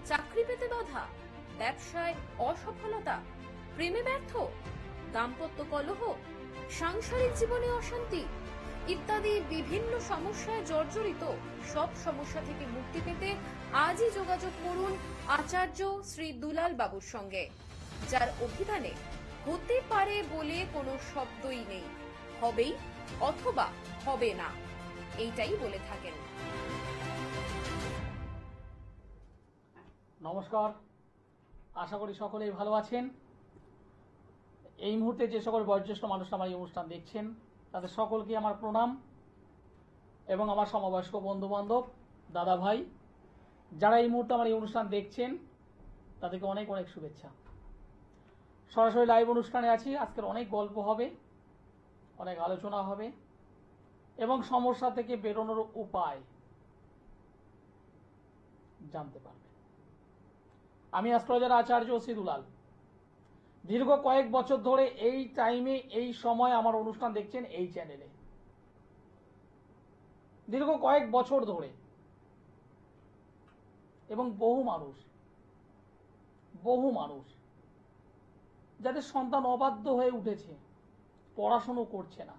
চাকরি পেতে বাধা, ব্যবসায় অসফলতা, প্রেমে ব্যর্থ, দাম্পত্য কলহ, সাংসারিক জীবনে অশান্তি ইত্যাদি বিভিন্ন সমস্যায় জর্জরিত। সব সমস্যা থেকে মুক্তি পেতে আজই যোগাযোগ করুন আচার্য শ্রী দুলাল বাবুর সঙ্গে, যার অভিধানে হতে পারে বলে কোনো শব্দই নেই, হবেই অথবা হবে না, এইটাই বলে থাকেন। নমস্কার, আশা করি সকলেই ভালো আছেন। এই মুহূর্তে যে সকল বয়োজ্যেষ্ঠ মানুষরা আমার এই অনুষ্ঠান দেখছেন তাদের সকলকে আমার প্রণাম, এবং আমার সমবয়স্ক বন্ধু বান্ধব, দাদা ভাই যারা এই মুহূর্তে আমার এই অনুষ্ঠান দেখছেন তাদেরকে অনেক অনেক শুভেচ্ছা। সরাসরি লাইভ অনুষ্ঠানে আছি। আজকের অনেক গল্প হবে, অনেক আলোচনা হবে এবং সমস্যা থেকে বেরোনোর উপায় জানতে পারবেন। আমি অ্যাস্ট্রোলজার আচার্য শ্রী দুলাল। দীর্ঘ কয়েক বছর ধরে এই টাইমে এই সময় আমার অনুষ্ঠান দেখছেন এই চ্যানেলে, দীর্ঘ কয়েক বছর ধরে, এবং বহু মানুষ যাদের সন্তান অবাধ্য হয়ে উঠেছে, পড়াশুনো করছে না,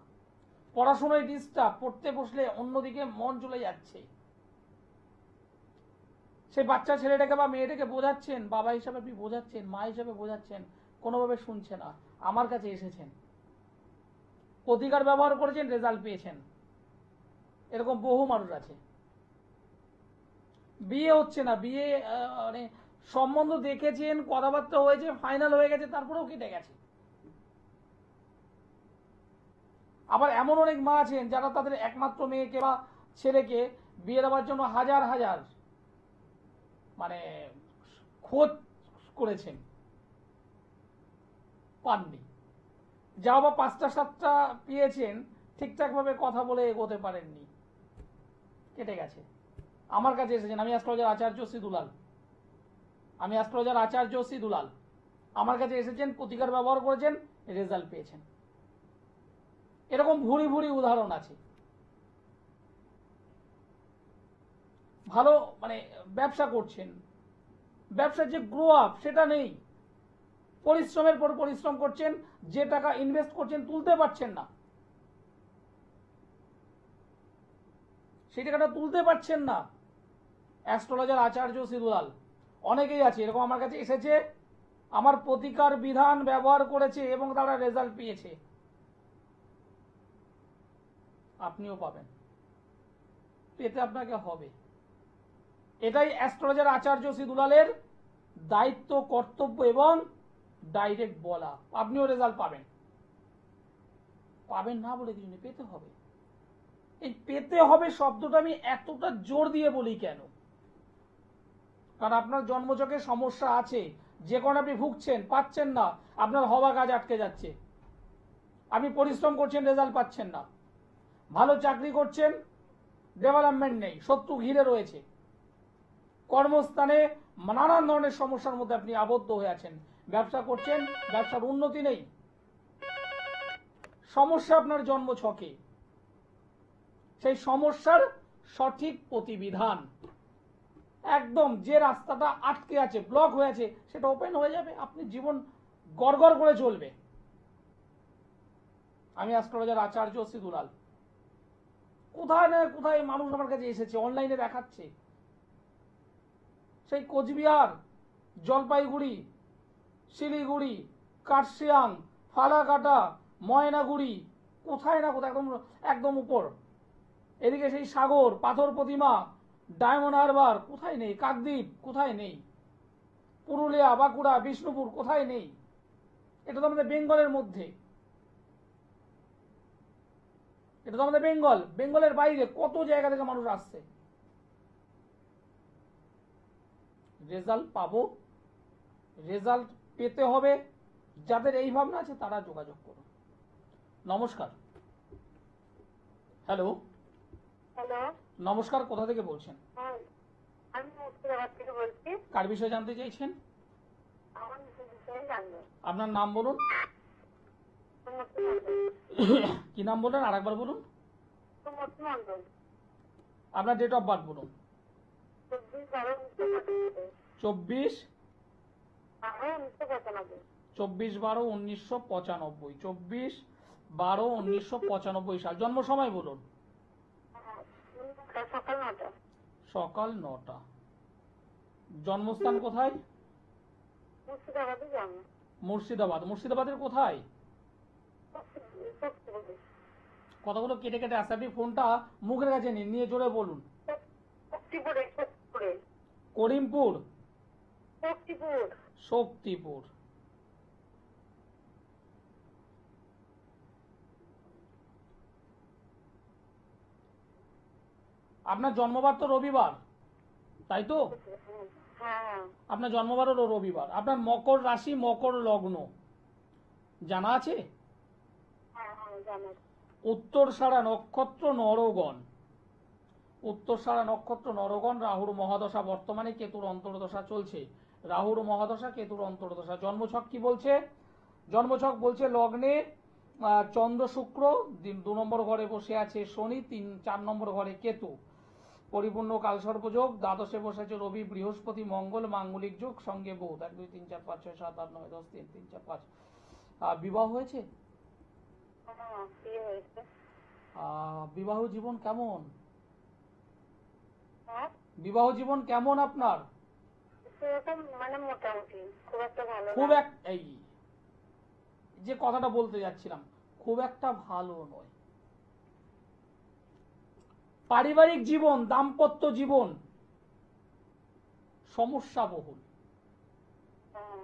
পড়াশোনায় ডিস্টার্ব, পড়তে বসলে অন্যদিকে মন চলে যাচ্ছে, সেই বাচ্চা ছেলেটাকে বা মেয়েটাকে বোঝাচ্ছেন, বাবা হিসাবে আপনি বোঝাচ্ছেন, মা হিসাবে বোঝাচ্ছেন, কোনোভাবে শুনছে না। আমার কাছে এসেছেন, প্রতিকার ব্যবহার করেছেন, রেজাল্ট পেয়েছেন। এরকম বহু মানুষ আছে। বিয়ে হচ্ছে না, বিয়ে মানে সম্বন্ধ দেখেছেন, কথাবার্তা হয়েছে, ফাইনাল হয়ে গেছে, তারপরেও কেটে গেছে। আবার এমন অনেক মা আছেন যারা তাদের একমাত্র মেয়েকে বা ছেলেকে বিয়ে দেওয়ার জন্য হাজার হাজার মানে খোঁজ করেছেন, পাননি। যা বা 5টা 7টা পেয়েছেন, ঠিকঠাক ভাবে কথা বলে এগোতে পারেননি, কেটে গেছে। আমার কাছে এসেছেন। আমি অ্যাস্ট্রোলজার আচার্য শ্রী দুলাল। আমার কাছে এসেছেন, প্রতিকার ব্যবহার করেছেন, রেজাল্ট পেয়েছেন। এরকম ভুরি ভুরি উদাহরণ আছে। ভালো মানে ব্যবসা করছেন, ব্যবসার যে গ্রো আপ সেটা নেই, পরিশ্রমের পর পরিশ্রম করছেন, যে টাকা ইনভেস্ট করছেন তুলতে পারছেন না, সেই টাকাটা তুলতে পারছেন না। অ্যাস্ট্রোলজার আচার্য শ্রী দুলাল। অনেকেই আছে এরকম, আমার কাছে এসেছে, আমার প্রতিকার বিধান ব্যবহার করেছে এবং তারা রেজাল্ট পেয়েছে। আপনিও পাবেন, পেতে আপনাকে হবে। এটাই অ্যাস্ট্রোলজার আচার্য শ্রী দুলালের দায়িত্ব, কর্তব্য এবং ডাইরেক্ট বলা। আপনিও রেজাল্ট পাবেন, পাবেন না বলে কিছু নেই, পেতে হবে। এই পেতে হবে শব্দটা আমি এতটা জোর দিয়ে বলি কেন? কারণ আপনার জন্মছকে সমস্যা আছে, যে কারণে আপনি ভুগছেন, পাচ্ছেন না, আপনার হওয়া কাজ আটকে যাচ্ছে। আপনি পরিশ্রম করছেন, রেজাল্ট পাচ্ছেন না। ভালো চাকরি করছেন, ডেভেলপমেন্ট নেই, শত্রু ঘিরে রয়েছে। কর্মস্থানে নানান ধরনের সমস্যার মধ্যে আপনি আবদ্ধ হয়ে আছেন। ব্যবসা করছেন, ব্যবসার উন্নতি নেই। সমস্যা আপনার জন্মছকে। সেই সমস্যার সঠিক প্রতিবিধান, একদম যে রাস্তাটা আটকে আছে, ব্লক হয়ে আছে, সেটা ওপেন হয়ে যাবে, আপনি জীবন গড়গড় করে চলবে। আমি অ্যাস্ট্রোলজার আচার্য শ্রী দুলাল। কোথায় না কোথায় মানুষ আমার কাছে এসেছে, অনলাইনে দেখাচ্ছে। সেই কোচবিহার, জলপাইগুড়ি, শিলিগুড়ি, কার্শিয়াং, ফালাকাটা, ময়নাগুড়ি, কোথায় না কোথায়, একদম উপর। এদিকে সেই সাগর, পাথর প্রতিমা, ডায়মন্ড হারবার, কোথায় নেই? কাকদ্বীপ, কোথায় নেই? পুরুলিয়া, বাঁকুড়া, বিষ্ণুপুর, কোথায় নেই? এটা তো আমাদের বেঙ্গলের মধ্যে, এটা তো আমাদের বেঙ্গল। বেঙ্গলের বাইরে কত জায়গা থেকে মানুষ আসছে। রেজাল্ট পাবো, রেজাল্ট পেতে হবে। যাদের এই ভাবনা আছে তারা যোগাযোগ করুন। নমস্কার। হ্যালো, নমস্কার, কোথা থেকে বলছেন? আমি মুর্শিদাবাদ থেকে বলছি। কার বিষয়ে জানতে চাইছেন? আপনার নাম বলুন। কি নাম বললেন, আরেকবার বলুন। আপনার ডেট অফ বার্থ বলুন। 24 1995 24/12/1995 সাল। জন্ম সময় বলুন। সকাল 9টা। সকাল 9টা। জন্মস্থান কোথায়? মুর্শিদাবাদে জন্ম। মুর্শিদাবাদ। মুর্শিদাবাদের কোথায়? শক্তিপুরে। কথাগুলো কেটে কেটে আসছে, আপনি ফোনটা মুখের কাছে নিন, নিয়ে জোরে বলুন। শক্তিপুরে। করিমপুর। শক্তিপুর। শক্তিপুর। আপনার জন্মবার তো রবিবার, তাই তো? হ্যাঁ। আপনার জন্মবার হলো রবিবার। আপনার মকর রাশি, মকর লগ্ন জানা আছে? হ্যাঁ, জানো। উত্তরসারা নক্ষত্র, নরগণ। উত্তরসারা নক্ষত্র, নরগণ। রাহুর মহাদশা, বর্তমানে কেতুর অন্তর্দশা চলছে। রাহুর মহাদশা, কেতুর অন্তর্দশা। জন্মছক কি বলছে? জন্মছক বলছে লগ্নে চন্দ্র শুক্র, 2 নম্বর ঘরে বসে আছে শনি, 4 নম্বর ঘরে কেতু, পরিপূর্ণ কালসর্পযোগ। দ্বাদশে বসে আছে রবি, বৃহস্পতি, মঙ্গল, মাঙ্গলিক যোগ, সঙ্গে বুধ। 1 2 3 4 5 6 7 8 9 10 3 3 4 5। বিবাহ হয়েছে? হ্যাঁ, বিয়ে হয়েছে। বিবাহ জীবন কেমন? হ্যাঁ, বিবাহ জীবন কেমন আপনার? সেরকম মানে মোটামুটি, খুব একটা ভালো খুব না। এই যে কথাটা বলতে যাচ্ছিলাম, খুব একটা ভালো নয়। পারিবারিক জীবন, দাম্পত্য জীবন সমস্যা বহুল। হ্যাঁ,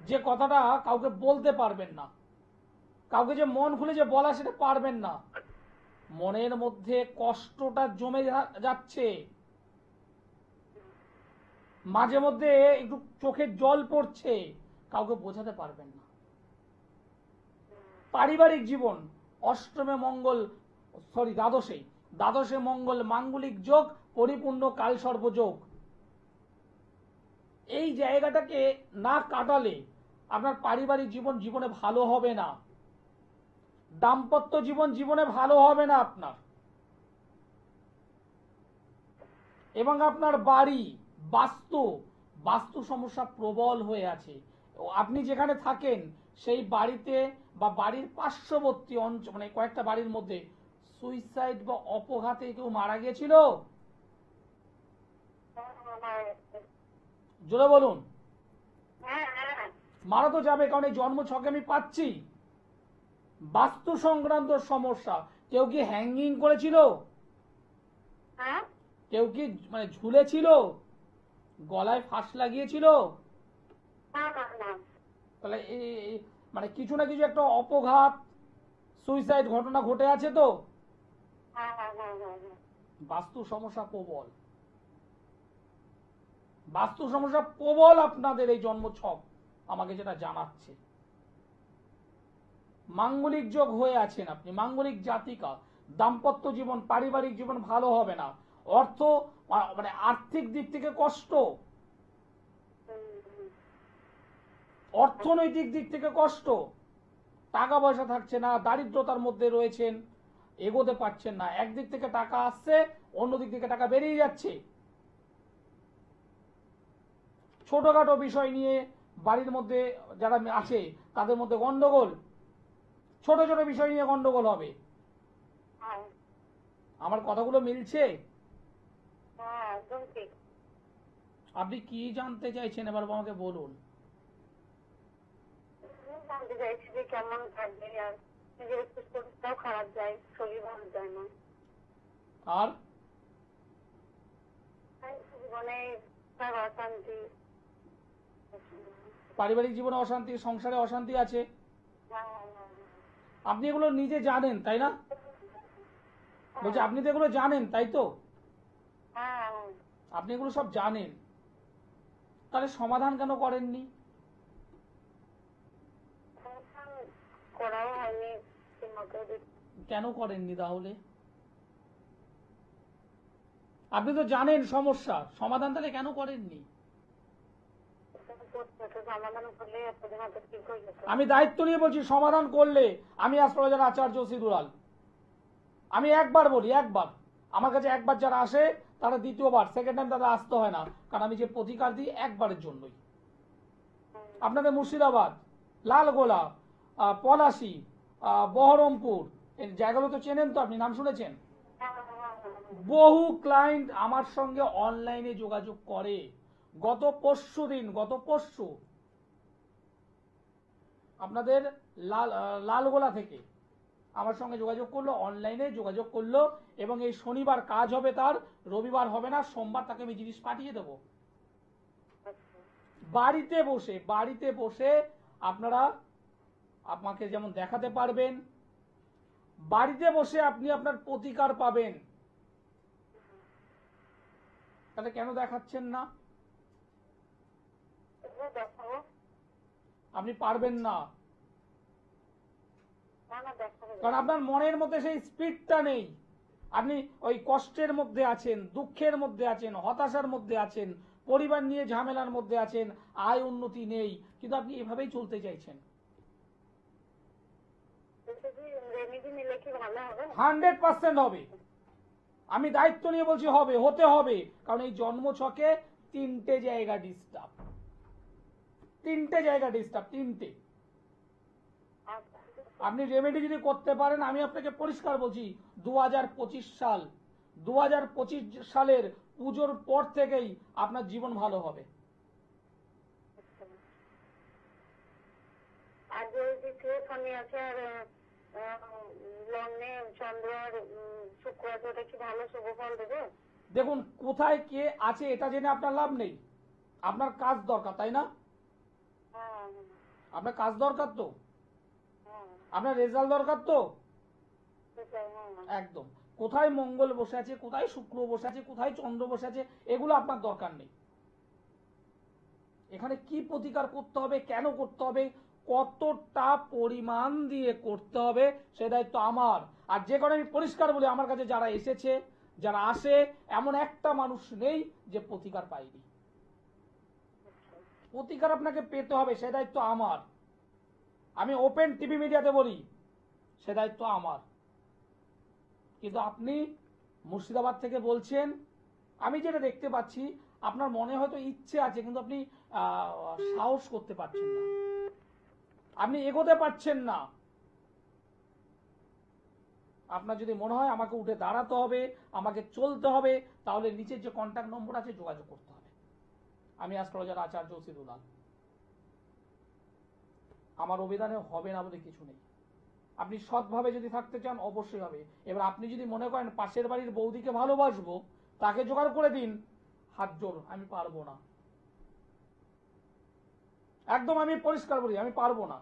যে কথাটা কাউকে বলতে পারবেন না, কাউকে যে মন খুলে যে বলা সেটা পারবেন না, মনের মধ্যে কষ্টটা জমে যাচ্ছে, মাঝে মধ্যে একটু চোখের জল পড়ছে, কাউকে বোঝাতে পারবেন না। পারিবারিক জীবন, অষ্টমে মঙ্গল, দ্বাদশে মঙ্গল, মাঙ্গলিক যোগ, পরিপূর্ণ কালসর্পযোগ। এই জায়গাটাকে না কাটালে আপনার পারিবারিক জীবন জীবনে ভালো হবে না, দাম্পত্য জীবন জীবনে ভালো হবে না আপনার। এবং আপনার বাড়ি, বাস্তু সমস্যা প্রবল হয়ে আছে। আপনি যেখানে থাকেন সেই বাড়িতে বা বাড়ির পার্শ্ববর্তী অঞ্চল, মানে কয়েকটা বাড়ির মধ্যে সুইসাইড বা অপঘাতে কেউ মারা গিয়েছিল? জোরে বলুন। হ্যাঁ। মারা তো যাবে, কারণ এই জন্ম ছকে আমি পাচ্ছি বাস্তু সংক্রান্ত সমস্যা। কেউ কি হ্যাঙ্গিং করেছিল? হ্যাঁ, কেউ কি মানে ঝুলেছিল? গলায় ফাঁস লাগিয়েছিল? না। তাহলে মানে কিছু না কিছু একটা অপঘাত, সুইসাইড ঘটনা ঘটে আছে তো। হ্যাঁ। বাস্তু সমস্যা প্রবল, বাস্তু সমস্যা প্রবল আপনাদের এই জন্মছক আমাকে যেটা জানাচ্ছে। মাঙ্গলিক যোগ হয়ে আছেন আপনি, মাঙ্গলিক জাতিকা। দাম্পত্য জীবন, পারিবারিক জীবন ভালো হবে না। অর্থ মানে আর্থিক দিক থেকে কষ্ট, অর্থনৈতিক দিক থেকে কষ্ট, টাকা পয়সা থাকছে না, দারিদ্রতার মধ্যে রয়েছেন, এগোতে পারছেন না। একদিক থেকে টাকা আসছে, অন্যদিক থেকে টাকা বেরিয়ে যাচ্ছে। ছোটখাটো বিষয় নিয়ে বাড়ির মধ্যে যারা আছে তাদের মধ্যে গন্ডগোল, ছোট ছোট বিষয় নিয়ে গন্ডগোল হবে। আমার কথাগুলো মিলছে? হ্যাঁ, একদম ঠিক। আপনি কি জানতে চাইছেন এবার আমাকে বলুন। জানতে চাইছি যে কেমন থাকবে, আর নিজের একটু শরীরটাও খারাপ যায়, শরীর ভালো যায় না। আর জীবনে অশান্তি, পারিবারিক জীবনে অশান্তি, সংসারে অশান্তি আছে। আপনি এগুলো নিজে জানেন তাই না? বলছি আপনি তো এগুলো জানেন তাই তো? আপনি এগুলো সব জানেন, তাহলে সমাধান কেন করেননি? করাও হয়নি। কেন করেননি তাহলে? আপনি তো জানেন সমস্যা, সমাধান তাহলে কেন করেননি? আমি দায়িত্ব নিয়ে বলছি, সমাধান করলে আমি অ্যাস্ট্রোলজার আচার্য সিদুলাল, আমি একবার বলি, একবার আমার কাছে একবার যারা আসে তারা দ্বিতীয়বার সেকেন্ড টাইম তাদের আসতে হয় না, কারণ আমি যে প্রতিকার দিই একবারের জন্যই। আপনাদের মুর্শিদাবাদ, লালগোলা, পলাশী, বহরমপুর, এই জায়গাগুলো তো চেনেন, তো আপনি নাম শুনেছেন। বহু ক্লায়েন্ট আমার সঙ্গে অনলাইনে যোগাযোগ করে। গত পরশু আপনাদের লালগোলা থেকে আমার সঙ্গে যোগাযোগ করলো, অনলাইনে যোগাযোগ করলো, এবং এই শনিবার কাজ হবে তার, রবিবার হবে না, সোমবার তাকে আমি জিনিস পাঠিয়ে দেবো। বাড়িতে বসে আপনারা আমাকে যেমন দেখাতে পারবেন, বাড়িতে বসে আপনি আপনার প্রতিকার পাবেন। তাহলে কেন দেখাচ্ছেন না? আপনি পারবেন না, কারণ আপনার মনের মধ্যে সেই স্পিডটা নেই। আপনি ওই কষ্টের মধ্যে আছেন, দুঃখের মধ্যে আছেন, হতাশার মধ্যে আছেন, পরিবার নিয়ে ঝামেলার মধ্যে আছেন, আয় উন্নতি নেই, কিন্তু আপনি এভাবেই চলতে চাইছেন। 100% হবে। আমি দায়িত্ব নিয়ে বলছি, হতে হবে, কারণ এই জন্ম ছকে তিনটে জায়গা ডিস্টার্ব। আপনি রেমেডি যদি করতে পারেন, আমি আপনাকে পরিষ্কার বলছি, 2025 সালের পুজোর পর থেকেই আপনার জীবন ভালো হবে। আর যে শনি আছে আর লগ্নে চন্দ্র আর শুক্র আছে, ওটা কি ভালো শুভ ফল দেবে? দেখুন, কোথায় কে আছে এটা জেনে আপনার লাভ নেই। আপনার কাজ দরকার, তাই না? আপনার কাজ দরকার তো, আপনার রেজাল্ট দরকার তো, একদম। কোথায় মঙ্গল বসে আছে, কোথায় শুক্র বসে আছে, কোথায় চন্দ্র বসে আছে, এগুলো আপনার দরকার নেই। এখানে কি প্রতিকার করতে হবে, কেন করতে হবে, কতটা পরিমাণ দিয়ে করতে হবে, সে দায়িত্ব আমার। আর যে কারণে আমি পরিষ্কার বলি, আমার কাছে যারা এসেছে, যারা আসে, এমন একটা মানুষ নেই যে প্রতিকার পায়নি। প্রতিকার আপনাকে পেতে হবে, সে দায়িত্ব আমার। আমি ওপেন টিভি মিডিয়াতে বলি, সে দায়িত্ব আমার। কিন্তু আপনি মুর্শিদাবাদ থেকে বলছেন, আমি যেটা দেখতে পাচ্ছি, আপনার মনে হয়তো ইচ্ছে আছে, কিন্তু আপনি সাহস করতে পারছেন না, আপনি এগোতে পারছেন না। আপনার যদি মনে হয় আমাকে উঠে দাঁড়াতে হবে, আমাকে চলতে হবে, তাহলে নিচের যে কন্ট্যাক্ট নম্বর আছে যোগাযোগ করতে হবে। আমি অ্যাস্ট্রোলজার আচার্য সিদুলাল। আমার অভিধানে হবে না বলে কিছু নেই। আপনি সৎভাবে যদি থাকতে চান, অবশ্যই হবে। এবার আপনি যদি মনে করেন পাশের বাড়ির বৌদিকে ভালোবাসবো, তাকে জোগাড় করে দিন, হাত জোর, আমি পারবো না। একদম আমি পরিষ্কার বলি, আমি পারবো না।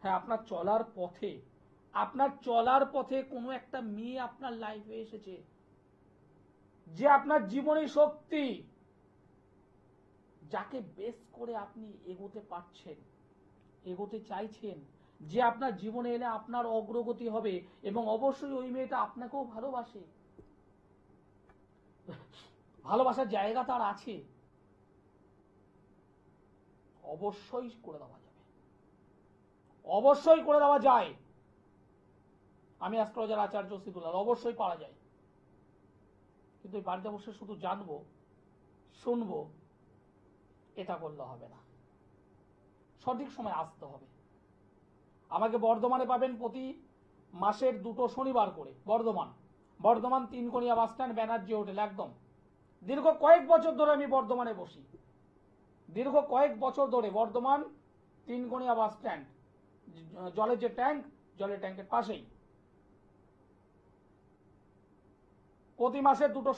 হ্যাঁ, আপনার চলার পথে কোনো একটা মেয়ে আপনার লাইফে এসেছে, যে আপনার জীবনী শক্তি, যাকে বেস করে আপনি এগোতে পারছেন, এগোতে চাইছেন, যে আপনার জীবনে এলে আপনার অগ্রগতি হবে, এবং অবশ্যই ওই মেয়েটা আপনাকেও ভালোবাসে, ভালোবাসার জায়গা তার আছে, অবশ্যই করে দেওয়া যাবে, অবশ্যই করে দেওয়া যায়। আমি অ্যাস্ট্রোলজার আচার্য সিদুলাল, অবশ্যই পারা যায়। কিন্তু বাড়িতে বসে শুধু জানবো, শুনবো, এটা করলে হবে না। সঠিক সময় আসতে হবে। আমাকে বর্ধমানে পাবেন প্রতি মাসের 2টো শনিবার করে। Bardhaman 3 bus stand, Banerjee hotel, একদম। দীর্ঘ কয়েক বছর ধরে আমি বর্ধমানে বসি, বর্ধমান 3 বাস স্ট্যান্ড, জলের যে ট্যাঙ্ক, জলের ট্যাঙ্কের পাশেই। প্রতি মাসের 2টো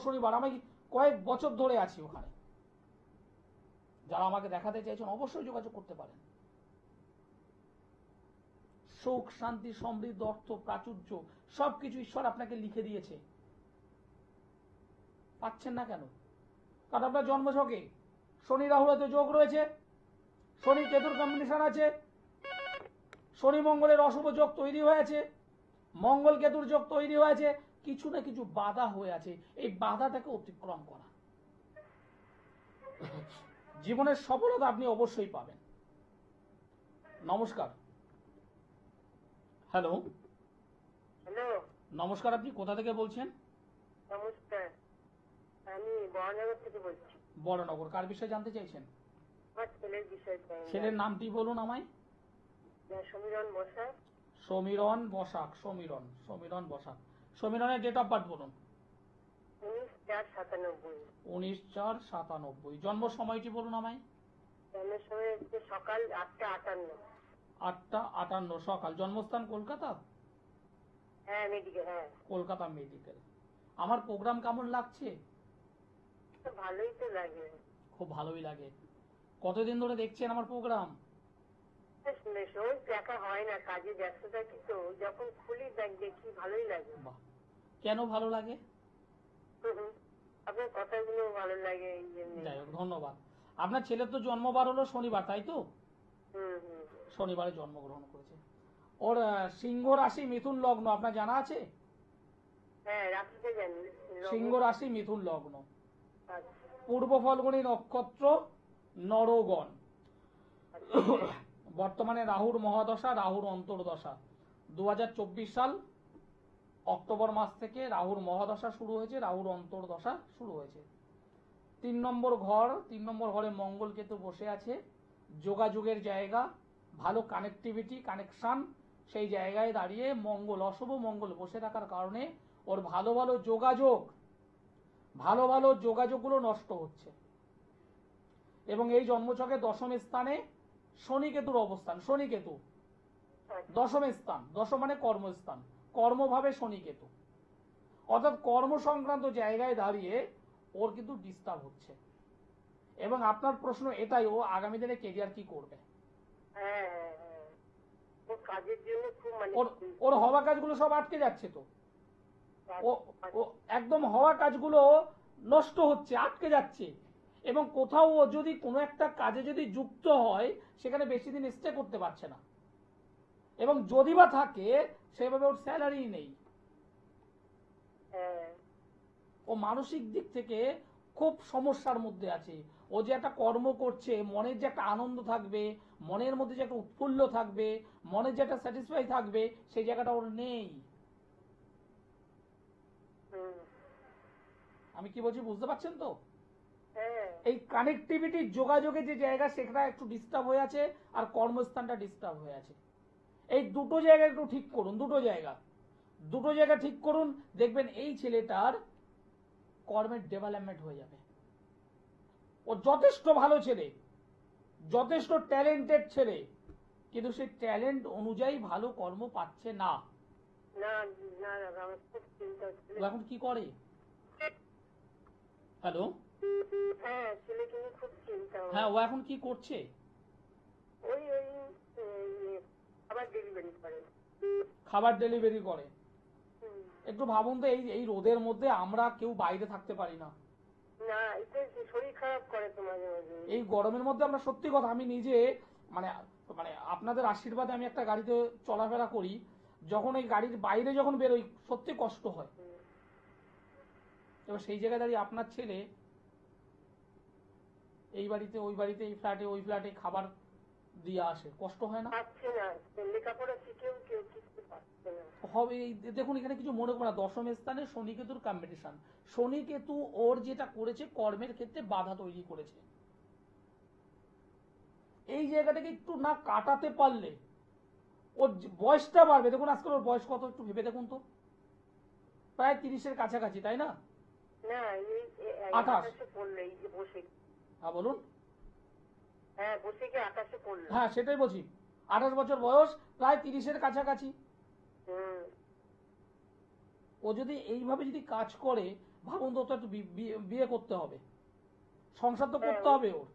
শনিবার, আমি কয়েক বছর ধরে আছি ওখানে। যারা আমাকে দেখাতে চাইছেন, অবশ্যই যোগাযোগ করতে পারেন। সুখ, শান্তি, সমৃদ্ধি, অর্থ, প্রাচুর্য, সবকিছু ঈশ্বর আপনাকে লিখে দিয়েছে। পাচ্ছেন না কেন? কারণ আপনার জন্মছকে শনি রাহুতে যোগ রয়েছে, শনি কেতুর কম্বিনেশন আছে, শনি মঙ্গলের অশুভ যোগ তৈরি হয়েছে, মঙ্গল কেতুর যোগ তৈরি হয়েছে, কিছু না কিছু বাধা হয়ে আছে। এই বাধাটাকে অতিক্রম করা, জীবনের সফলতা আপনি অবশ্যই পাবেন। নমস্কার। হ্যালো, নমস্কার, আপনি কোথা থেকে বলছেন? নমস্কার, আমি বড়নগর থেকে বলছি। বড়নগর। কার বিষয়ে জানতে চাইছেন? আমার ছেলের বিষয় চাই। ছেলের নামটি বলুন আমায়। সমীরণ বসাক। সমীরণ বসাক। সমীরণ বসাক। সমীরণের ডেট অফ বার্থ বলুন। 19/4/97। 19/4/97। জন্ম সময়টি বলুন আমায়। জন্মের সময় হচ্ছে সকাল 8:58। 8:58 সকাল। জন্মস্থান কলকাতা? হ্যাঁ, মেডিকেল। হ্যাঁ, কলকাতা মেডিকেল। আমার প্রোগ্রাম কেমন লাগছে? তো ভালোই তো লাগে। খুব ভালোই লাগে। কতদিন ধরে দেখছেন আমার প্রোগ্রাম? রোজ দেখা হয় না, কাজে ব্যস্ত থাকি তো, যখন খুলি দেখি ভালোই লাগে। বাহ, কেন ভালো লাগে? হুম, আপনার কথাগুলো ভালো লাগে এই জন্য। যাই হোক, ধন্যবাদ। আপনার ছেলের তো জন্মবার হলো শনিবার, তাই তো? হুম হুম। শনিবারে জন্মগ্রহণ করেছে। ওর সিংহ রাশি মিথুন লগ্ন আপনার জানা আছে? হ্যাঁ, রাত্রিতে জানি। সিংহ রাশি মিথুন লগ্ন। আচ্ছা, পূর্ব ফলগুনি নক্ষত্র, নরগণ। বর্তমানে রাহুর মহাদশা, রাহুর অন্তর্দশা। 2024 সাল অক্টোবর মাস থেকে রাহুর মহাদশা শুরু হয়েছে, রাহুর অন্তর্দশা শুরু হয়েছে। 3 নম্বর ঘরে মঙ্গল কেতু বসে আছে। যোগাযোগের জায়গা, ভালো কানেক্টিভিটি, কানেকশন, সেই জায়গায় দাঁড়িয়ে মঙ্গল, অশুভ মঙ্গল বসে থাকার কারণে ওর ভালো ভালো যোগাযোগগুলো নষ্ট হচ্ছে। এবং এই জন্মছকে দশম স্থানে শনি কেতুর অবস্থান। শনি কেতু দশম স্থান, দশম মানে কর্মস্থান, কর্মভাবে শনি কেতু, অর্থাৎ কর্ম সংক্রান্ত জায়গায় দাঁড়িয়ে ওর কিন্তু ডিস্টার্ব হচ্ছে। এবং আপনার প্রশ্ন এটাই, ও আগামী দিনে কেরিয়ার কি করবে? হ্যাঁ হ্যাঁ হ্যাঁ, ও কাজের জন্য খুব ওর হওয়া কাজগুলো সব আটকে যাচ্ছে তো। ও একদম হওয়া কাজগুলো নষ্ট হচ্ছে, আটকে যাচ্ছে। এবং কোথাও ও যদি কোনো একটা কাজে যদি যুক্ত হয়, সেখানে বেশি দিন স্টে করতে পারছে না। এবং যদি বা থাকে, সেভাবে ওর স্যালারি নেই। ও মানসিক দিক থেকে খুব সমস্যার মধ্যে আছে। ও যে একটা কর্ম করছে, মনের যে একটা আনন্দ থাকবে, মনের মধ্যে যে একটা উৎফুল্ল থাকবে, মনের যে একটা স্যাটিসফাই থাকবে, সেই জায়গাটা ওর নেই। আমি কি বলছি বুঝতে পারছেন তো? এই কানেক্টিভিটি, যোগাযোগের যে জায়গা, সেটা একটু ডিস্টার্ব হয়ে আছে, আর কর্মস্থানটা ডিস্টার্ব হয়ে আছে। এই দুটো জায়গা একটু ঠিক করুন। দুটো জায়গা ঠিক করুন, দেখবেন এই ছেলেটার কর্মের ডেভেলপমেন্ট হয়ে যাবে। ও যথেষ্ট ভালো ছেলে, যথেষ্ট ট্যালেন্টেড ছেলে, কিন্তু সেই ট্যালেন্ট অনুযায়ী ভালো কর্ম পাচ্ছে না। এখন কি করে? হ্যালো, হ্যাঁ, ও এখন কি করছে? খাবার ডেলিভারি করে। একটু ভাবুন তো, এই রোদের মধ্যে আমরা কেউ বাইরে থাকতে পারি না। শরীর খারাপ করে তোমার। এই গরমের মধ্যে আমরা, সত্যি কথা, আমি নিজে মানে মানে আপনাদের আশীর্বাদে আমি একটা গাড়িতে চলাফেরা করি, যখন এই গাড়ির বাইরে যখন বেরোই, সত্যি কষ্ট হয়। এবার সেই জায়গায় দাঁড়িয়ে আপনার ছেলে এই বাড়িতে ওই বাড়িতে, এই ফ্ল্যাটে ওই ফ্ল্যাটে খাবার দিয়ে আসে, কষ্ট হয় না? হবে। দেখুন, এখানে কিছু মনে করো না। দশম স্থানে শনি কেতুর কম্পিটিশন। শনি কেতু ওর যেটা করেছে, কর্মের ক্ষেত্রে বাধা তৈরি করেছে। এই জায়গাটাকে একটু না কাটাতে পারলে ওর বয়সটা বাড়বে। দেখুন আজকাল ওর বয়স কত, একটু ভেবে দেখুন তো। প্রায় 30-এর কাছাকাছি, তাই না? 28। হ্যাঁ বলুন। হ্যাঁ, সেটাই বলছি। 28 বছর বয়স, প্রায় 30-এর কাছাকাছি। ও যদি এইভাবে যদি কাজ করে, ভাবুন তো, একটু বিয়ে করতে হবে, সংসার তো করতে হবে ওর।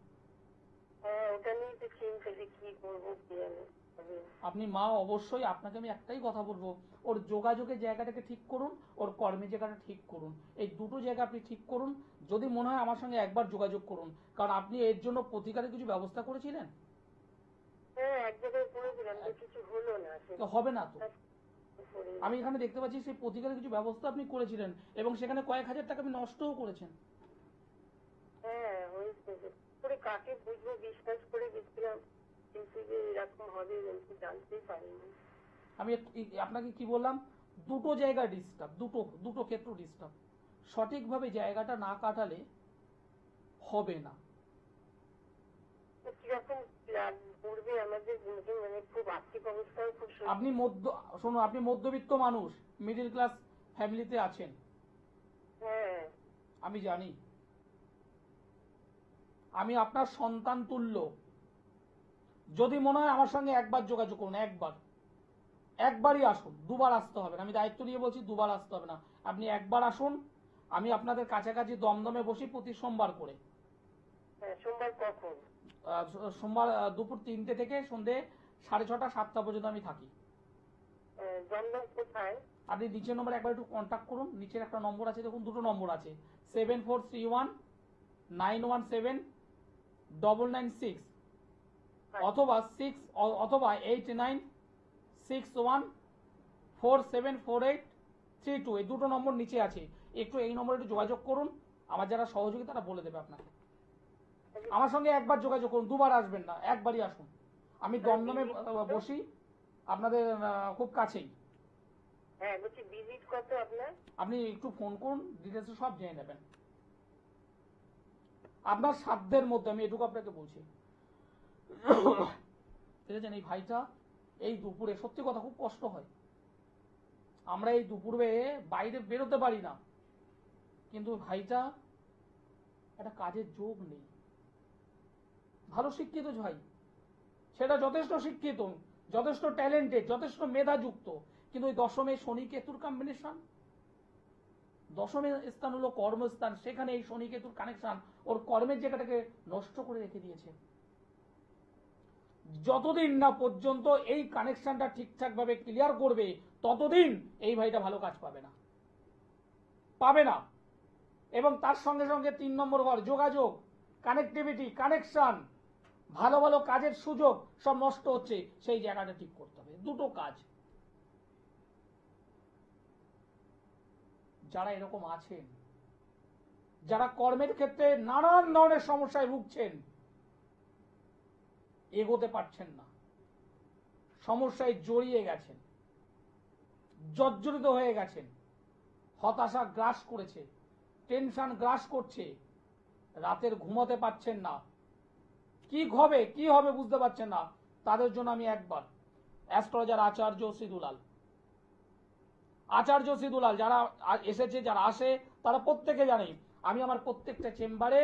আপনি মা, অবশ্যই আপনাকে আমি একটাই কথা বলবো, ওর যোগাযোগের জায়গাটাকে ঠিক করুন, ওর কর্মের জায়গাটা ঠিক করুন। এই দুটো জায়গা আপনি ঠিক করুন। যদি মনে হয়, আমার সঙ্গে একবার যোগাযোগ করুন, কারণ আপনি এর জন্য প্রতিকারের কিছু ব্যবস্থা করেছিলেন। হবে না তো। আমি এখানে দেখতে পাচ্ছি সেই প্রতিকারের কিছু ব্যবস্থা আপনি করেছিলেন, এবং সেখানে কয়েক হাজার টাকা আপনি নষ্টও করেছেন। কাকে বুঝবো, বিশ্বাস করে গেছিলাম, কিন্তু যে এরকম হবে জানতেই পারিনি। আমি আপনাকে কি বললাম, দুটো জায়গা ডিস্টার্ব, দুটো ক্ষেত্র ডিস্টার্ব। সঠিকভাবে জায়গাটা না কাটালে হবে না। তো কিরকম পড়বে আমাদের, মানে খুব আর্থিক অবস্থাও খুব আপনি শুনুন, আপনি মধ্যবিত্ত মানুষ, মিডিল ক্লাস ফ্যামিলিতে আছেন, হ্যাঁ। আমি জানি। আমি আপনার সন্তান তুল্য। যদি মনে হয় আমার সঙ্গে একবার যোগাযোগ করুন, একবারই আসুন, দুবার আসতে হবে না। আমি দায়িত্ব নিয়ে বলছি, দুবার আসতে হবে না। আপনি একবার আসুন, আমি আপনাদের কাছাকাছি দমদমে বসি প্রতি সোমবার করে। হ্যাঁ, সোমবার কখন? সোমবার দুপুর 3টে থেকে সন্ধে 6:30 7টা পর্যন্ত আমি থাকি। দমদম কোথায়? আপনি নিচের নম্বরে একবার একটু কন্ট্যাক্ট করুন। নিচের একটা নম্বর আছে, দেখুন দুটো নম্বর আছে, 7431917996 অথবা 8961474832। এই দুটো নম্বর নিচে আছে, একটু এই নম্বরে একটু যোগাযোগ করুন। আমার যারা সহযোগী তারা বলে দেবে আপনাকে। আমার সঙ্গে একবার যোগাযোগ করুন, দুবার আসবেন না, একবারই আসুন। আমি দমদমে বসি, আপনাদের খুব কাছেই। হ্যাঁ, বলছি ভিজিট কত আপনার? আপনি একটু ফোন করুন, ডিটেলসে সব জেনে নেবেন আপনার সাধ্যের মধ্যে। আমি এটুকু আপনাকে বলছি। দেখেছেন এই ভাইটা এই দুপুরে, সত্যি কথা খুব কষ্ট হয়, আমরা এই দুপুরে বাইরে বেরোতে পারি না, কিন্তু ভাইটা একটা কাজের যোগ নেই। ভালো শিক্ষিত ভাই, সেটা যথেষ্ট শিক্ষিত, যথেষ্ট ট্যালেন্টেড, যথেষ্ট মেধাযুক্ত, কিন্তু ওই দশমে শনি কেতুর কম্বিনেশন, দশমের স্থান হলো কর্মস্থান, সেখানে এই শনি কেতুর কানেকশন ওর কর্মের জায়গাটাকে নষ্ট করে রেখে দিয়েছে। যতদিন না পর্যন্ত এই কানেকশনটা ঠিকঠাক ভাবে ক্লিয়ার করবে, ততদিন এই ভাইটা ভালো কাজ পাবে না। এবং তার সঙ্গে সঙ্গে 3 নম্বর ঘর, যোগাযোগ, কানেক্টিভিটি, কানেকশন, ভালো ভালো কাজের সুযোগ সব নষ্ট হচ্ছে, সেই জায়গাটা ঠিক করতে হবে। দুটো কাজ। যারা এরকম আছেন, যারা কর্মের ক্ষেত্রে নানান ধরনের সমস্যায় ভুগছেন, এগোতে পারছেন না, সমস্যায় জড়িয়ে গেছেন, জর্জরিত হয়ে গেছেন, হতাশা গ্রাস করেছে, টেনশন গ্রাস করছে, রাতের ঘুমাতে পারছেন না, কি হবে বুঝতে পারছেন না, তাদের জন্য আমি একবার অ্যাস্ট্রোলজার আচার্য সিদুলাল যারা এসেছে, যারা আসে, তারা প্রত্যেকে জানে আমি আমার প্রত্যেকটা চেম্বারে